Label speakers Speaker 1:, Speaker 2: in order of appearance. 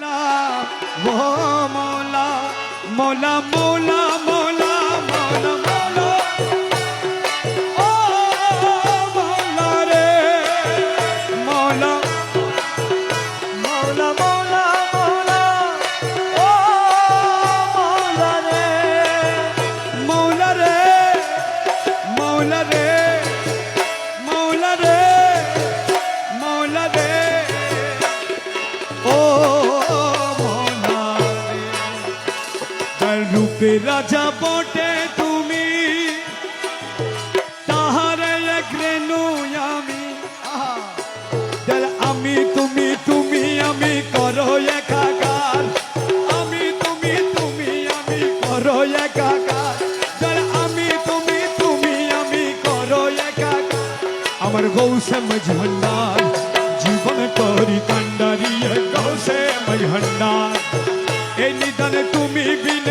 Speaker 1: मौला वो मौला मौला मौला मौला मौला मौला ओ मौला रे मौला मौला मौला मौला ओ मौला रे मौला रे मौला रे मौला रे मौला रे ओ मौला रे তার রূপে রাজা বটে তুমি তাহারে এক রেণু আমি যার আমি তুমি তুমি আমি করো একাকার আমি তুমি তুমি আমি করো একাকার যার আমি তুমি তুমি আমি করো একাকার আমার গৌসে মজহন্নার জীবন করি কান্ডারি গৌসে মজহন্নার এই নিদান তুমি বিনে